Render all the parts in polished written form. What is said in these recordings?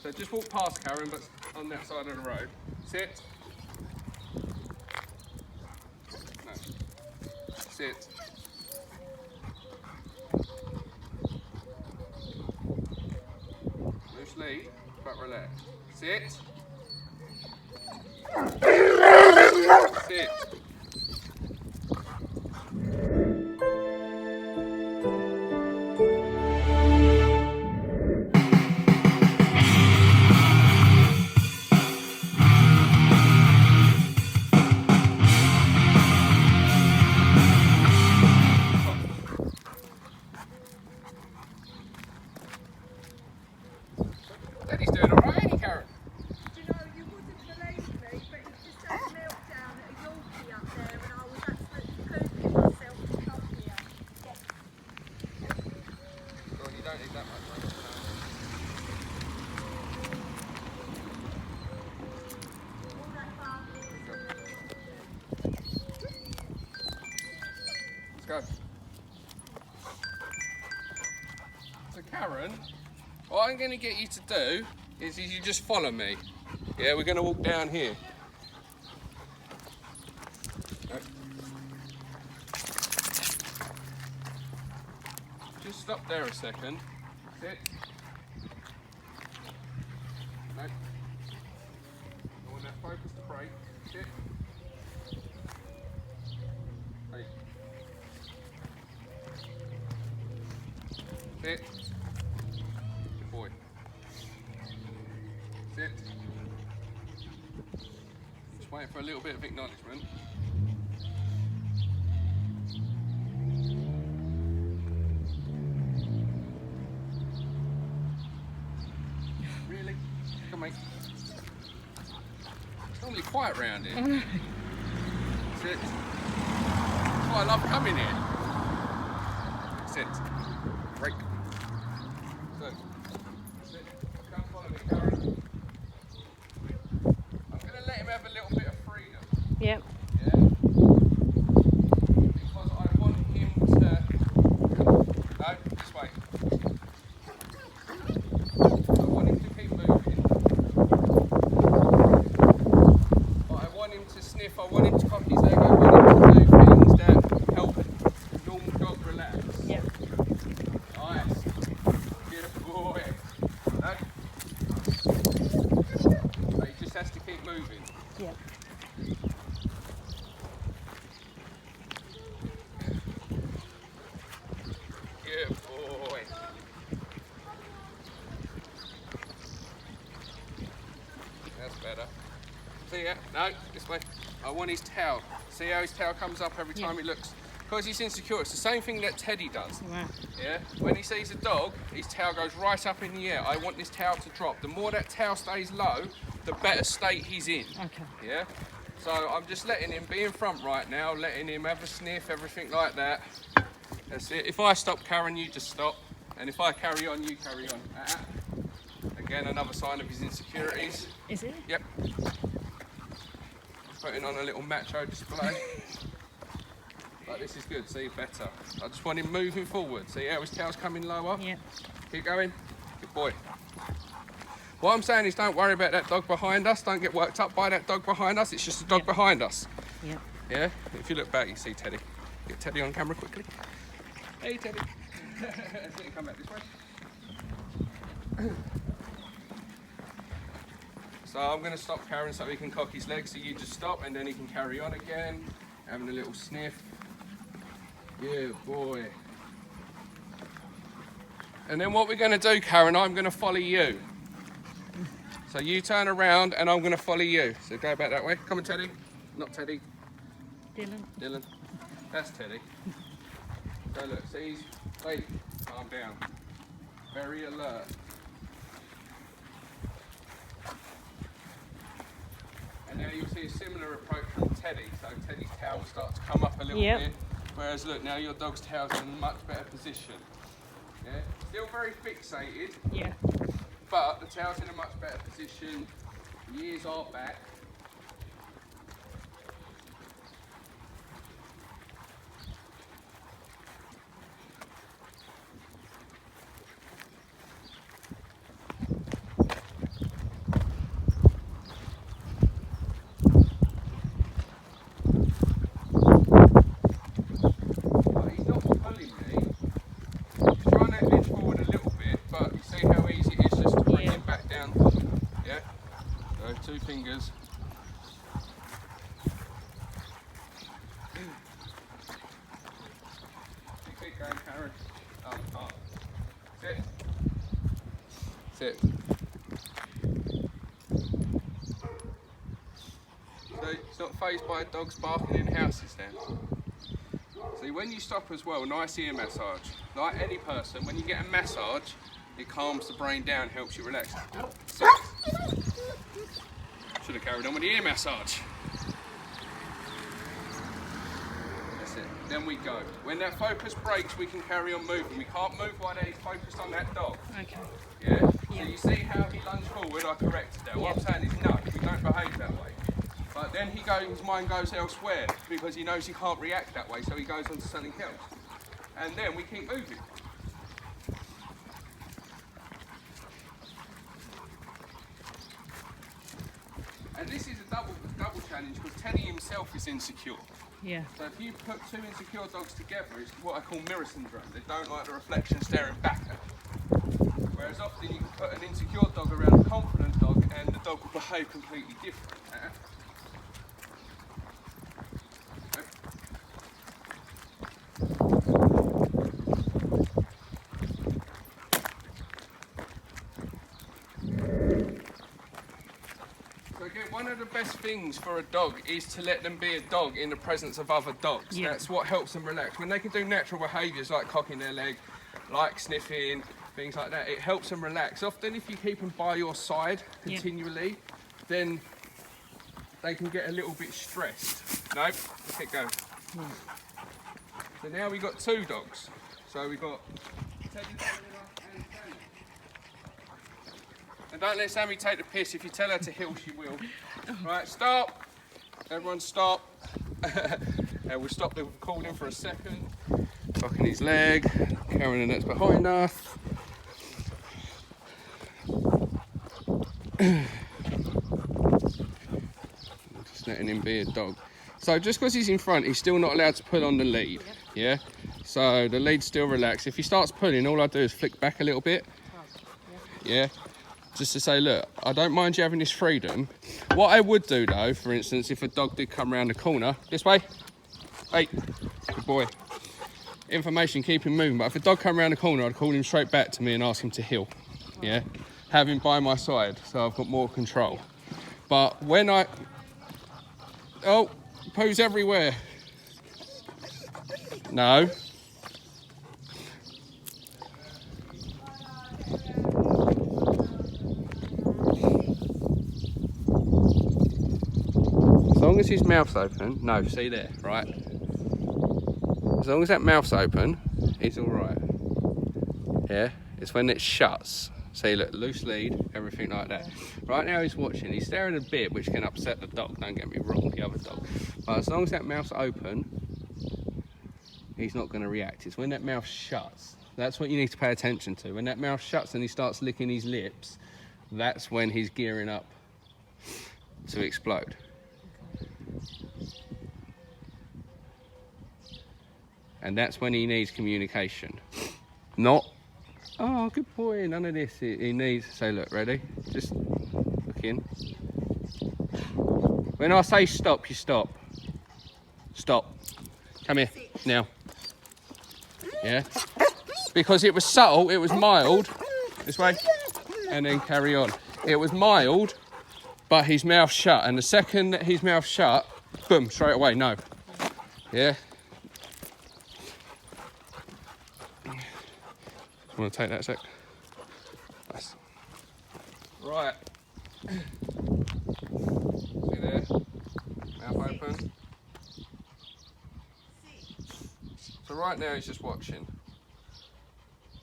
So just walk past Karen, but on that side of the road. Sit. No. Sit. Loose lead, but relax. Sit. Sit. Daddy's doing all right, ain't he, Karen? Do you know, you wouldn't believe me, but he's just had a meltdown at a Yorkie up there, and I was absolutely pooping myself to come here. Well, you don't need that much, mate. All that fun. Let's go. So Karen, what I'm going to get you to do is you just follow me. Yeah, we're going to walk down here. No. Just stop there a second. Sit. No. I want that focus to brake. Sit. Hey. Sit. Good boy. Sit. Just waiting for a little bit of acknowledgement. Really? Come on, mate. It's normally quiet round here. Sit. Oh, I love coming here. Sit. Break. So, sit. Come follow me, Karen. I'm going to let him have a little bit of freedom. Yep. Yeah? Because I want him to... No, this way. I want him to keep moving. But I want him to sniff, I want him to cock his leg, I want him to do things that help a normal dog relax. Yep. Nice. Good boy. No. But he just has to keep moving. Yep. Good boy. That's better. See ya? No, this way. I want his tail. See how his tail comes up every time he looks? Because he's insecure. It's the same thing that Teddy does. Wow. Yeah? When he sees a dog, his tail goes right up in the air. I want this tail to drop. The more that tail stays low, the better state he's in. Okay. Yeah? So I'm just letting him be in front right now, letting him have a sniff, everything like that. That's it. If I stop, Karen, you just stop. And if I carry on, you carry on. Again, another sign of his insecurities. Is it? Yep. Putting on a little macho display. But this is good, see, better. I just want him moving forward. See how his tail's coming lower? Yep. Keep going. Good boy. What I'm saying is don't worry about that dog behind us. Don't get worked up by that dog behind us. It's just a dog behind us. Yep. Yeah? If you look back, you see Teddy. Get Teddy on camera quickly. Hey, Teddy. That's it, come back this way. So I'm going to stop Karen so he can cock his legs. So you just stop and then he can carry on again. Having a little sniff. Good boy. And then what we're going to do, Karen, I'm going to follow you. So you turn around and I'm going to follow you. So go back that way. Come on, Teddy. Not Teddy. Dylan. Dylan. That's Teddy. So look, see, he's... Wait, calm down. Very alert. And now you'll see a similar approach from Teddy. So Teddy's tail will start to come up a little bit. Whereas look, now your dog's tail's in a much better position. Yeah? Still very fixated. Yeah. But the tail's in a much better position. The ears are back. fingers. Keep going, Karen. Oh. Sit. Sit. So it's not fazed by dogs barking in houses then. See, when you stop as well, nice ear massage. Like any person, when you get a massage, it calms the brain down, helps you relax. Sit. Should have carried on with the ear massage. That's it. Then we go. When that focus breaks, we can carry on moving. We can't move while he's focused on that dog. Okay. Yeah? So you see how he lunged forward, I corrected that. What I'm saying is no, we don't behave that way. But then his mind goes elsewhere because he knows he can't react that way, so he goes on to something else. And then we keep moving. And this is a double challenge because Teddy himself is insecure. Yeah. So if you put two insecure dogs together, it's what I call mirror syndrome. They don't like the reflection staring back at them. Whereas often you can put an insecure dog around a confident dog and the dog will behave completely different. One of the best things for a dog is to let them be a dog in the presence of other dogs. Yeah. That's what helps them relax. When they can do natural behaviours like cocking their leg, like sniffing, things like that, it helps them relax. Often if you keep them by your side continually, then they can get a little bit stressed. No, keep going. So now we've got two dogs. So we've got Teddy and Sammy. And don't let Sammy take the piss. If you tell her to heel, she will. Right, stop. Everyone stop. And we'll stop the recording for a second. Cocking his leg. Karen and that's behind us. Just letting him be a dog. So just because he's in front, he's still not allowed to pull on the lead. Yeah? So the lead's still relaxed. If he starts pulling, all I do is flick back a little bit. Yeah? Just to say, look, I don't mind you having this freedom. What I would do though, for instance, if a dog did come around the corner, this way, hey, good boy. Information, keep him moving. But if a dog come around the corner, I'd call him straight back to me and ask him to heel. Yeah, have him by my side, so I've got more control. But when poo's everywhere. No. As long as his mouth's open, no, see there, right? As long as that mouth's open, he's all right. Yeah, it's when it shuts. See, look, loose lead, everything like that. Right now he's watching, he's staring a bit, which can upset the dog, don't get me wrong, the other dog. But as long as that mouth's open, he's not going to react. It's when that mouth shuts. That's what you need to pay attention to. When that mouth shuts and he starts licking his lips, that's when he's gearing up to explode. And that's when he needs communication. Not, oh, good boy, none of this. He needs, say, look, ready? Just look in. When I say stop, you stop. Stop. Come here, now. Yeah? Because it was subtle, it was mild. This way. And then carry on. It was mild, but his mouth shut. And the second that his mouth shut, boom, straight away, no. Yeah? Want to take that a sec? Nice. Right. See there? Mouth open. So right now he's just watching.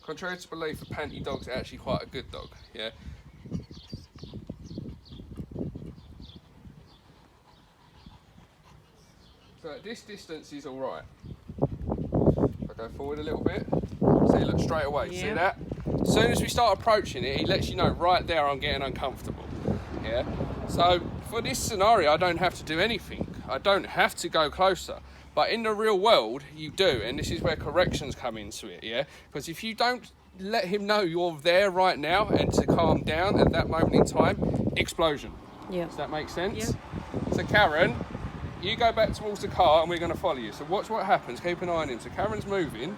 Contrary to belief, a panty dog's actually quite a good dog, yeah? So at this distance he's alright. If I go forward a little bit, see, look, straight away, yeah. See that? As soon as we start approaching it, he lets you know right there I'm getting uncomfortable, yeah? So for this scenario, I don't have to do anything. I don't have to go closer. But in the real world, you do, and this is where corrections come into it, yeah? Because if you don't let him know you're there right now and to calm down at that moment in time, explosion. Yeah. Does that make sense? Yeah. So Karen, you go back towards the car and we're going to follow you. So watch what happens, keep an eye on him. So Karen's moving.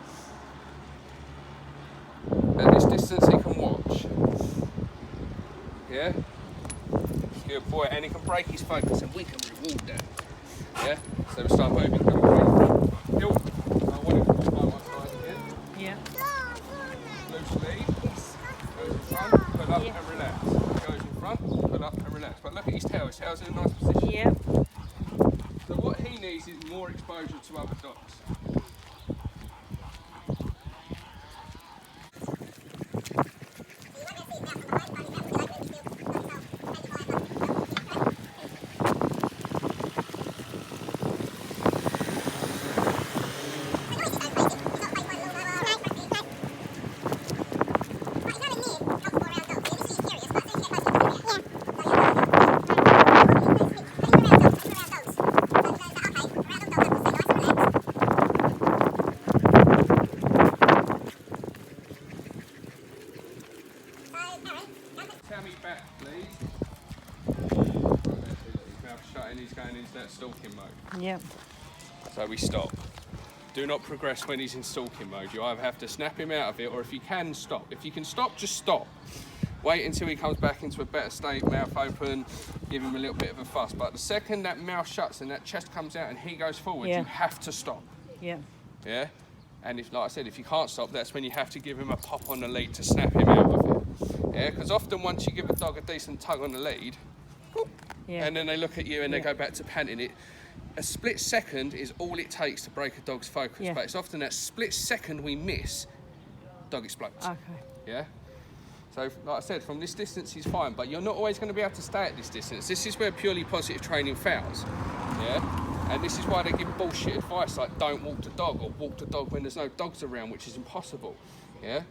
At this distance he can watch. Yeah? Good boy, and he can break his focus and we can reward that. Yeah? So we start moving. Come on, Hill. I want him to push by one side again. Yeah. Loose lead. Goes in front, pull up and relax. Goes in front, pull up and relax. But look at his tail. His tail's in a nice position. Yeah. So what he needs is more exposure to other dogs. Tammy back, please. His mouth shut and he's going into that stalking mode. Yeah. So we stop. Do not progress when he's in stalking mode. You either have to snap him out of it, or if you can, stop. If you can stop, just stop. Wait until he comes back into a better state, mouth open, give him a little bit of a fuss. But the second that mouth shuts and that chest comes out and he goes forward, you have to stop. Yeah. Yeah? And if, like I said, if you can't stop, that's when you have to give him a pop on the lead to snap him out of it. Yeah? Because often once you give a dog a decent tug on the lead, and then they look at you and they go back to panting it, a split second is all it takes to break a dog's focus. But it's often that split second we miss, dog explodes. Okay. Yeah? So, like I said, from this distance he's fine, but you're not always going to be able to stay at this distance. This is where purely positive training fails. Yeah? And this is why they give bullshit advice like don't walk the dog or walk the dog when there's no dogs around, which is impossible. Yeah?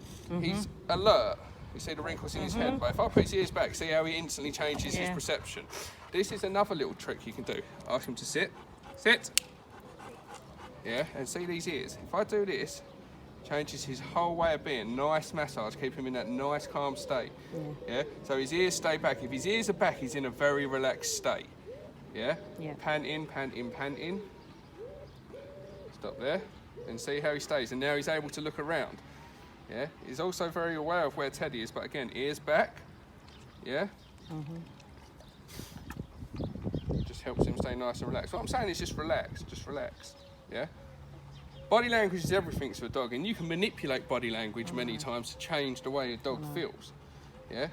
He's alert. You see the wrinkles in his head, but if I put his ears back, see how he instantly changes his perception. This is another little trick you can do. Ask him to sit. Sit. Yeah, and see these ears. If I do this, changes his whole way of being. Nice massage, keep him in that nice calm state. Yeah, so his ears stay back. If his ears are back, he's in a very relaxed state. Yeah? Pan in, pan in, pan in. Stop there. And see how he stays. And now he's able to look around. Yeah? He's also very aware of where Teddy is, but again, ears back. Yeah? Just helps him stay nice and relaxed. What I'm saying is just relax. Just relax. Yeah? Body language is everything to a dog, and you can manipulate body language many times to change the way a dog feels. Yeah?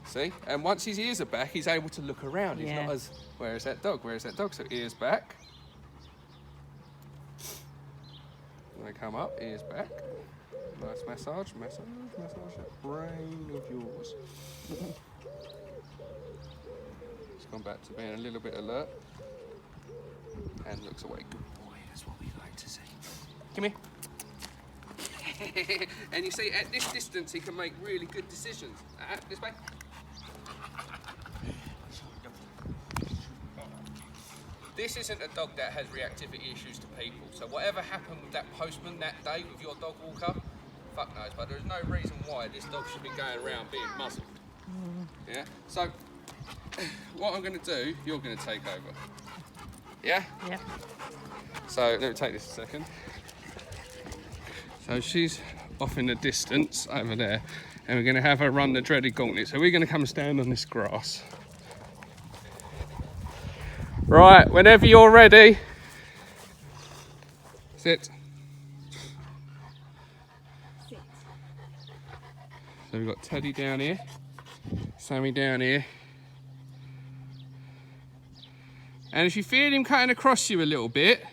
See? And once his ears are back, he's able to look around. He's not as, where is that dog? Where is that dog? So ears back. When they come up, ears back. Nice massage, massage, massage that brain of yours. It's gone back to being a little bit alert. And looks away. Good boy, that's what we like to see. Come here. And you see, at this distance, he can make really good decisions. This way. This isn't a dog that has reactivity issues to people. So whatever happened with that postman that day with your dog walker, fuck knows. But there's no reason why this dog should be going around being muzzled. Yeah. So what I'm going to do, you're going to take over. Yeah. Yeah. So let me take this a second. So she's off in the distance over there, and we're going to have her run the dreaded gauntlet. So we're going to come and stand on this grass. Right, whenever you're ready. Sit. Sit. So we've got Teddy down here, Sammy down here. And if you feel him cutting across you a little bit,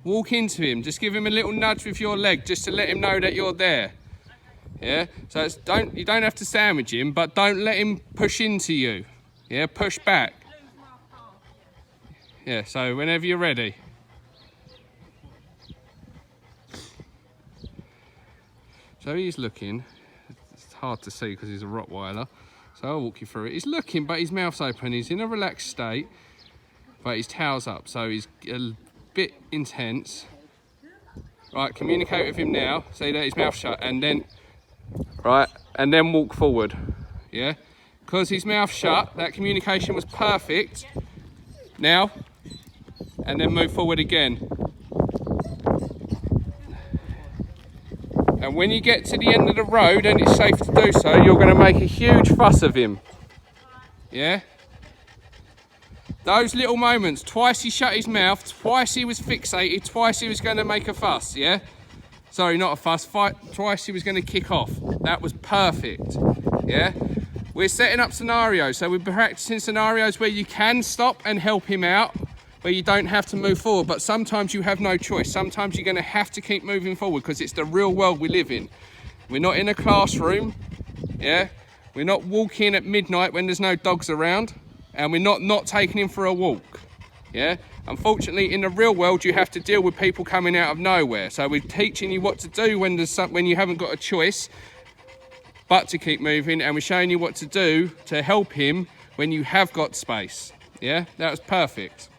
walk into him. Just give him a little nudge with your leg just to let him know that you're there. Yeah? So it's you don't have to sandwich him, but don't let him push into you. Yeah, push back. Yeah, so whenever you're ready. So he's looking. It's hard to see because he's a Rottweiler. So I'll walk you through it. He's looking, but his mouth's open. He's in a relaxed state, but his tail's up. So he's a bit intense. Right, communicate with him now. See that his mouth's shut, and then, right, and then walk forward. Yeah? because his mouth shut, that communication was perfect. Now, and then move forward again. And when you get to the end of the road and it's safe to do so, you're going to make a huge fuss of him. Yeah? Those little moments, twice he shut his mouth, twice he was fixated, twice he was going to make a fuss, yeah? Sorry, not a fuss, twice he was going to kick off. That was perfect, yeah? We're setting up scenarios, so we're practicing scenarios where you can stop and help him out, where you don't have to move forward, but sometimes you have no choice. Sometimes you're going to have to keep moving forward because it's the real world we live in. We're not in a classroom, yeah? We're not walking at midnight when there's no dogs around, and we're not taking him for a walk, yeah? Unfortunately, in the real world, you have to deal with people coming out of nowhere. So we're teaching you what to do when you haven't got a choice, but to keep moving, and we're showing you what to do to help him when you have got space, yeah? That was perfect.